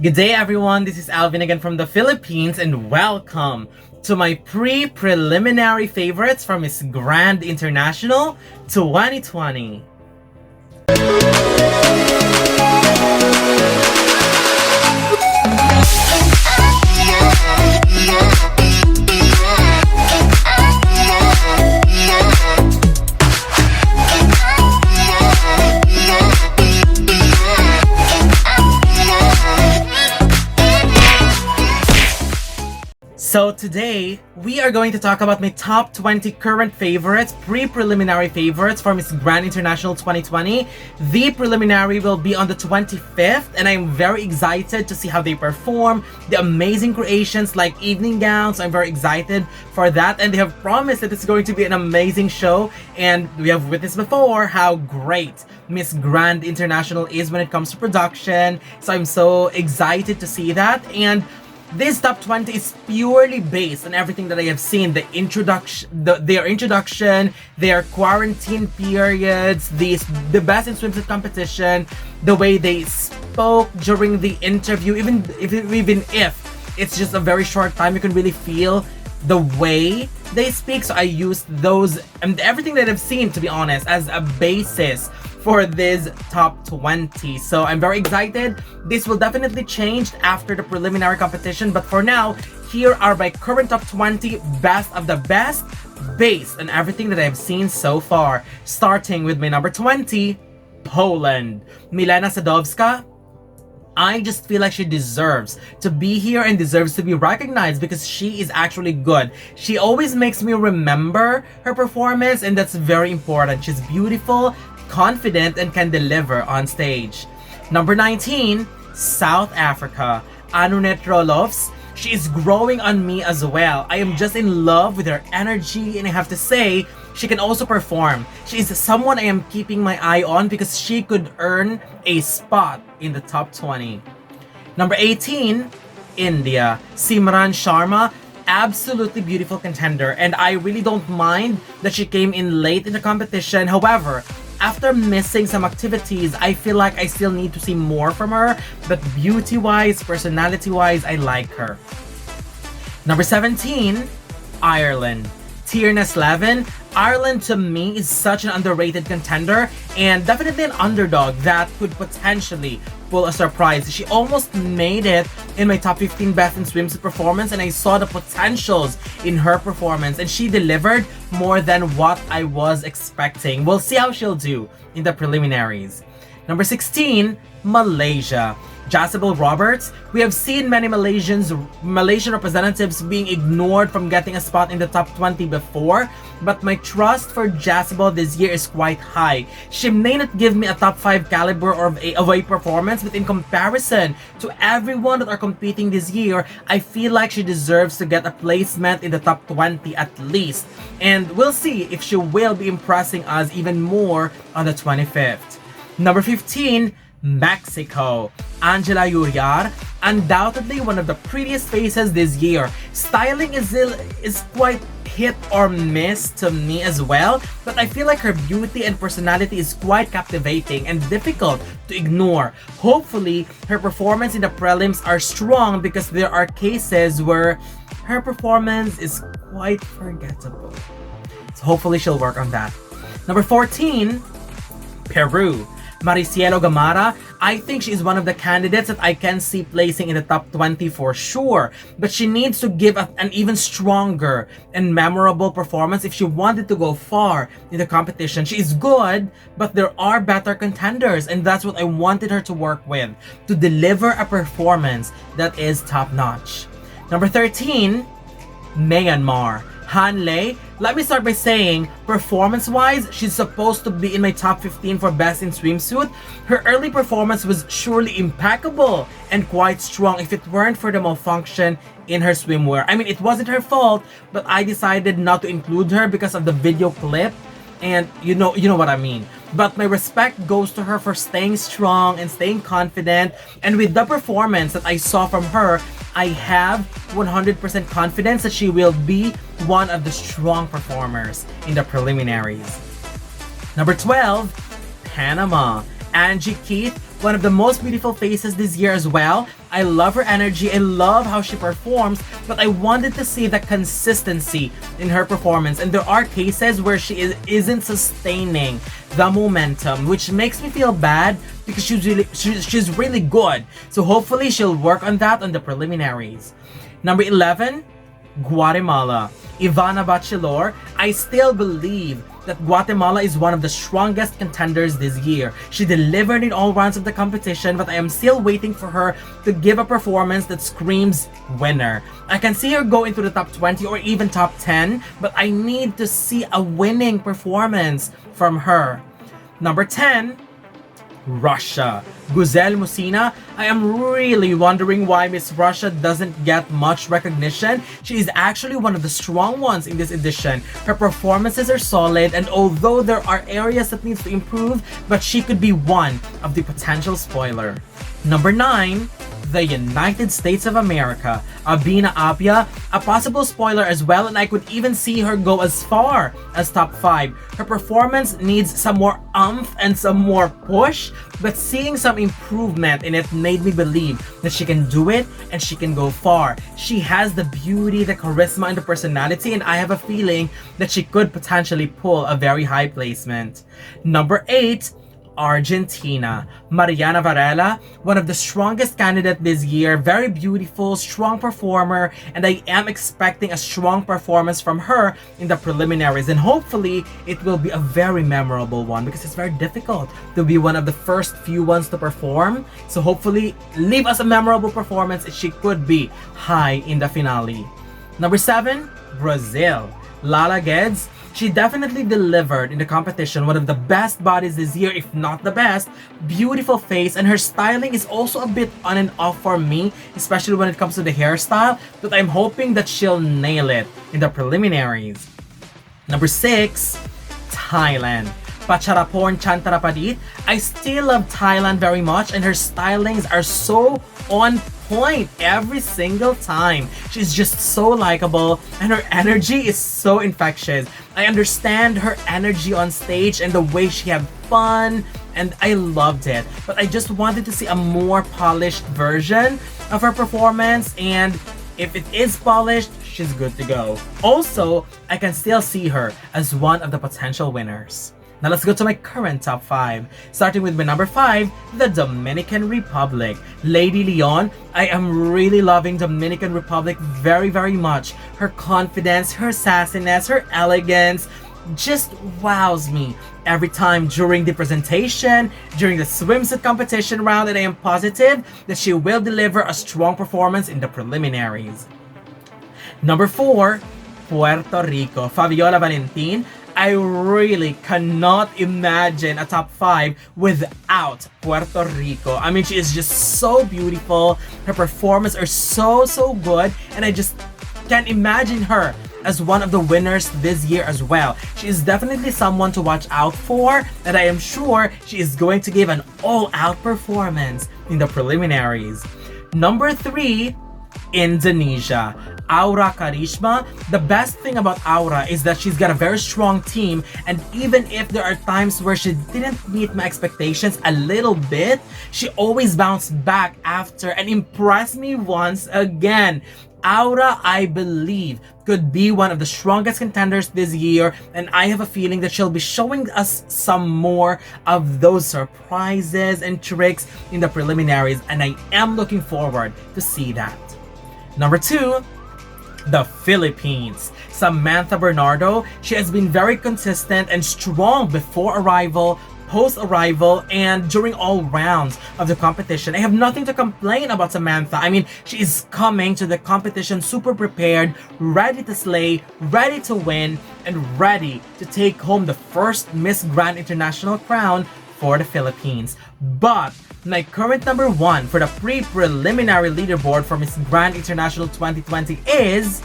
Good day everyone, this is Alvin again from the Philippines and welcome to my pre-preliminary favorites from Miss Grand International 2020. So today, we are going to talk about my top 20 current favorites, pre-preliminary favorites for Miss Grand International 2020. The preliminary will be on the 25th and I'm very excited to see how they perform. The amazing creations like evening gowns, I'm very excited for that. And they have promised that it's going to be an amazing show. And we have witnessed before how great Miss Grand International is when it comes to production. So I'm so excited to see that. And this top 20 is purely based on everything that I have seen. The introduction, their introduction, their quarantine periods, the best in swimsuit competition, the way they spoke during the interview, even if it's just a very short time, you can really feel the way they speak. So I used those and everything that I've seen, to be honest, as a basis for this top 20. So I'm very excited. This will definitely change after the preliminary competition, but for now, here are my current top 20 best of the best based on everything that I've seen so far. Starting with my number 20, Poland. Milena Sadowska. I just feel like she deserves to be here and deserves to be recognized because she is actually good. She always makes me remember her performance and that's very important. She's beautiful, confident, and can deliver on stage. Number 19, South Africa. Anronet Roelofsz. She is growing on me as well. I am just in love with her energy and I have to say, she can also perform. She is someone I am keeping my eye on because she could earn a spot in the top 20. Number 18, India. Simran Sharma. Absolutely beautiful contender and I really don't mind that she came in late in the competition. However, after missing some activities, I feel like I still need to see more from her, but beauty-wise, personality-wise, I like her. Number 17, Ireland. Tirna Slevin. Ireland to me is such an underrated contender and definitely an underdog that could potentially pull a surprise. She almost made it in my top 15 best in swimsuit performance and I saw the potentials in her performance and she delivered more than what I was expecting. We'll see how she'll do in the preliminaries. Number 16, Malaysia. Jasebel Roberts. We have seen many Malaysian representatives being ignored from getting a spot in the top 20 before, but my trust for Jasebel this year is quite high. She may not give me a top 5 caliber of a performance, but in comparison to everyone that are competing this year, I feel like she deserves to get a placement in the top 20 at least. And we'll see if she will be impressing us even more on the 25th. Number 15, Mexico. Angela Yuriar, undoubtedly one of the prettiest faces this year. Styling is quite hit or miss to me as well, but I feel like her beauty and personality is quite captivating and difficult to ignore. Hopefully, her performance in the prelims are strong because there are cases where her performance is quite forgettable. So hopefully she'll work on that. Number 14, Peru. Maricielo Gamarra. I think she is one of the candidates that I can see placing in the top 20 for sure. But she needs to give an even stronger and memorable performance if she wanted to go far in the competition. She is good, but there are better contenders and that's what I wanted her to work with, to deliver a performance that is top-notch. Number 13, Myanmar. Hanley. Let me start by saying, performance-wise, she's supposed to be in my top 15 for best in swimsuit. Her early performance was surely impeccable and quite strong if it weren't for the malfunction in her swimwear. I mean, it wasn't her fault, but I decided not to include her because of the video clip. And you know what I mean. But my respect goes to her for staying strong and staying confident. And with the performance that I saw from her, I have 100% confidence that she will be one of the strong performers in the preliminaries. Number 12, Panama. Angie Keith. one of the most beautiful faces this year as well. I love her energy, I love how she performs, but I wanted to see the consistency in her performance, and there are cases where she isn't sustaining the momentum, which makes me feel bad because she's really good. So hopefully she'll work on that on the preliminaries. Number 11, Guatemala. Ivana Batchelor. I still believe that Guatemala is one of the strongest contenders this year. She delivered in all rounds of the competition, but I am still waiting for her to give a performance that screams winner. I can see her go into the top 20 or even top 10, but I need to see a winning performance from her. Number 10, Russia. Guzel Musina. I am really wondering why Miss Russia doesn't get much recognition. She is actually one of the strong ones in this edition. Her performances are solid, and although there are areas that needs to improve, but she could be one of the potential spoiler. Number 9, the United States of America. Abena Appiah, a possible spoiler as well, and I could even see her go as far as top 5. Her performance needs some more oomph and some more push, but seeing some improvement in it made me believe that she can do it and she can go far. She has the beauty, the charisma, and the personality, and I have a feeling that she could potentially pull a very high placement. Number 8, Argentina. Mariana Varela, one of the strongest candidates this year, very beautiful, strong performer, and I am expecting a strong performance from her in the preliminaries, and hopefully it will be a very memorable one because it's very difficult to be one of the first few ones to perform. So hopefully leave us a memorable performance and she could be high in the finale. Number 7, Brazil. Lala Geds. She definitely delivered in the competition, one of the best bodies this year, if not the best. Beautiful face, and her styling is also a bit on and off for me, especially when it comes to the hairstyle, but I'm hoping that she'll nail it in the preliminaries. Number 6, Thailand. Pacharaporn Chantarapadit. I still love Thailand very much, and her stylings are so on point every single time. She's just so likable, and her energy is so infectious. I understand her energy on stage and the way she had fun, and I loved it. But I just wanted to see a more polished version of her performance, and if it is polished, she's good to go. Also, I can still see her as one of the potential winners. Now let's go to my current top 5. Starting with my number 5, the Dominican Republic. Lady Leon, I am really loving Dominican Republic very, very much. Her confidence, her sassiness, her elegance just wows me every time during the presentation, during the swimsuit competition round, and I am positive that she will deliver a strong performance in the preliminaries. Number 4, Puerto Rico. Fabiola Valentin. I really cannot imagine a top 5 without Puerto Rico. I mean, she is just so beautiful. Her performances are so good, and I just can't imagine her as one of the winners this year as well. She is definitely someone to watch out for, and I am sure she is going to give an all-out performance in the preliminaries. Number 3, Indonesia. Aura Karishma. The best thing about Aura is that she's got a very strong team, and even if there are times where she didn't meet my expectations a little bit, she always bounced back after and impressed me once again. Aura, I believe, could be one of the strongest contenders this year, and I have a feeling that she'll be showing us some more of those surprises and tricks in the preliminaries, and I am looking forward to see that. Number 2, the Philippines. Samantha Bernardo. She has been very consistent and strong before arrival, post-arrival, and during all rounds of the competition. I have nothing to complain about Samantha. I mean, she is coming to the competition super prepared, ready to slay, ready to win, and ready to take home the first Miss Grand International crown for the Philippines. But my current number 1 for the pre-preliminary leaderboard for Miss Grand International 2020 is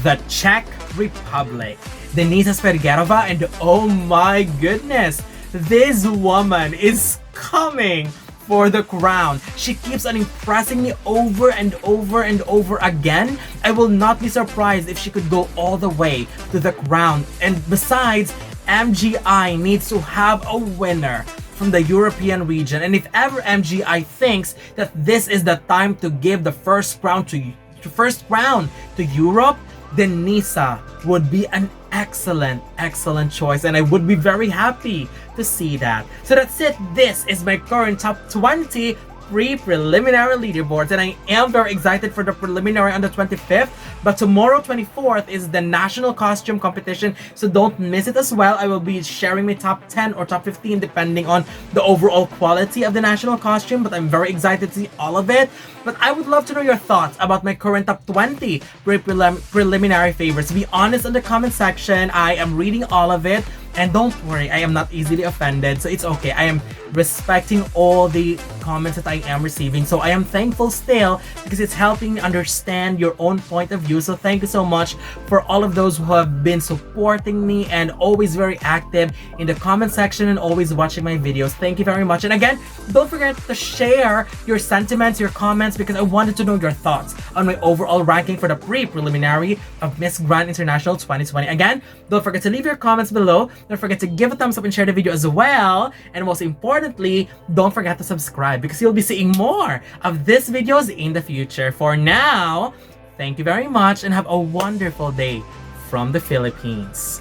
the Czech Republic. Denisa Spergerova, and oh my goodness, this woman is coming for the crown. She keeps on impressing me over and over and over again. I will not be surprised if she could go all the way to the crown. And besides, MGI needs to have a winner from the European region. And if ever MGI thinks that this is the time to give the first crown to Europe, then Nisa would be an excellent choice, and I would be very happy to see that. So that's it. This is my current top 20 pre-preliminary leaderboards, and I am very excited for the preliminary on the 25th, but tomorrow 24th is the national costume competition, so don't miss it as well. I will be sharing my top 10 or top 15 depending on the overall quality of the national costume, but I'm very excited to see all of it. But I would love to know your thoughts about my current top 20 preliminary favorites. Be honest in the comment section. I am reading all of it. And don't worry, I am not easily offended, so it's okay. I am respecting all the comments that I am receiving. So I am thankful still because it's helping me understand your own point of view. So thank you so much for all of those who have been supporting me and always very active in the comment section and always watching my videos. Thank you very much. And again, don't forget to share your sentiments, your comments, because I wanted to know your thoughts on my overall ranking for the pre-preliminary of Miss Grand International 2020. Again, don't forget to leave your comments below. Don't forget to give a thumbs up and share the video as well. And most importantly, don't forget to subscribe because you'll be seeing more of these videos in the future. For now, thank you very much and have a wonderful day from the Philippines.